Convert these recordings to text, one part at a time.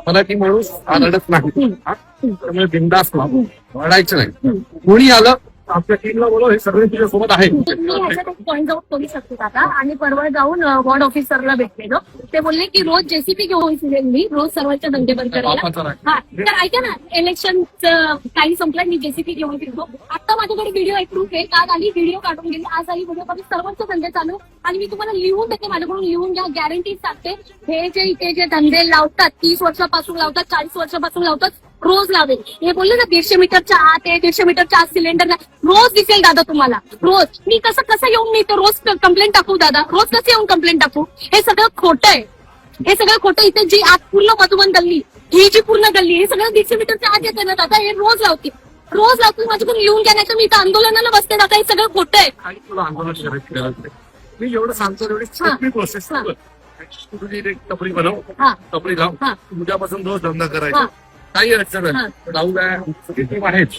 मराठी माणूस आरडत नाही. त्यामुळे बिंदास रडायचं नाही. कोणी आलं आपल्या टीमला बोलव, हे सगळे तुझ्या सोबत आहे. मी ह्याच्यात एक पॉईंट आउट करू शकते आता. आणि परवा जाऊन वॉर्ड ऑफिसरला भेटलेलो. ते बोलले की रोज जेसीपी घेऊन फिरेल मी, रोज सर्वांच्या धंदे बंद करायला. हा, तर ऐका ना, इलेक्शनचं काही संपलं, मी जेसीपी घेऊन फिरतो. आता माझ्याकडे व्हिडिओ एक प्रूफ आहे. काल आली व्हिडिओ काढून गेली, आज आली व्हिडिओ काढून, सर्वांचे धंदे चालू. आणि मी तुम्हाला लिहून देते, माझ्याकडून लिहून घ्या, गॅरंटी सांगते. हे जे इथे जे धंदे लावतात, 30 वर्षापासून लावतात, 40 वर्षापासून लावतात, रोज लावेल. हे बोलले ना 150 मीटरच्या आत आहे, 150 मीटरच्या आत सिलेंडर रोज दिसेल दादा तुम्हाला. रोज मी कसं येऊन मी रोज कंप्लेंट टाकू दादा, रोज कसं येऊन कंप्लेंट टाकू? हे सगळं खोटं आहे. हे सगळं खोटं. इथे जी आत पूर्ण मधुबन गल्ली, ही जी पूर्ण गल्ली, हे सगळं 150 मीटरच्या आत येते ना दादा. हे रोज लावते, रोज लावते. माझ्याकडून लिहून घ्या, नाही तर मी इथं आंदोलनाला बसते दादा. हे सगळं खोटं आहे. आणि तुला आंदोलन करायची गरज नाही. मी एवढं सांगतो तेवढी सोपी प्रोसेस. तुझी एक टपरी बनव, टपरी लाव, उद्यापासून रोज धंदा करायचा. काही अडचण नाही. राहू द्या, टीम आहेच.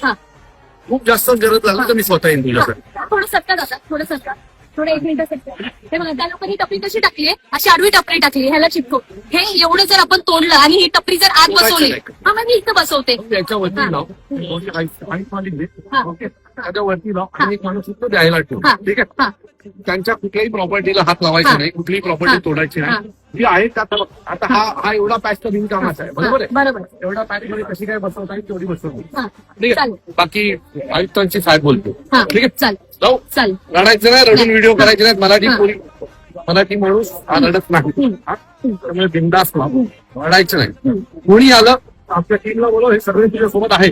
खूप जास्त गरज लागली तर मी स्वतः येईन तुझ्यासाठी. थोडं सत्ता दादा, थोडं सत्ता, थोडं 1 मिनिट सत्ता. हे बघा, त्या लोकांनी टपरी कशी टाकली आहे, अशी आडवी टपरी टाकली, ह्याला चिपको. हे एवढं जर आपण तोडलं आणि ही टपरी जर आत बसवली, हा मग मी इथं बसवते. त्याच्यावरती लाव, त्याच्यावरती लाव आणि एक माणूस इथं द्यायला ठेव. ठीक आहे. त्यांच्या कुठल्याही प्रॉपर्टीला हात लावायचा नाही, कुठलीही प्रॉपर्टी तोडायची नाही. जी आहे आता हा एवढा पॅच तर बिनकामाचा आहे. बरोबर आहे. बरोबर. एवढा पॅच मध्ये कशी काय बसवता येईल तेवढी बसवतो. ठीक आहे. बाकी आयुक्तांची साहेब बोलतो. ठीक आहे. जाऊ. रडायचं नाही, रडून व्हिडिओ करायचे नाहीत. मराठी माणूस आरडत नाही. त्यामुळे बिंदास रडायचं नाही. कोणी आलं आपल्या टीमला बोलव, हे सगळे तुझ्या सोबत आहे.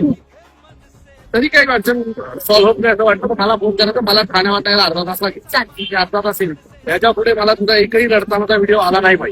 तरी काही अडचण सॉल्व्ह होत नाही असं वाटतं. मला फोन करायचं, मला ठाणे वाटायला अर्धा तास लागेल, अर्धा तास येईल. त्याच्या पुढे मला तुझा एकही रडतानाचा व्हिडिओ आला नाही पाहिजे.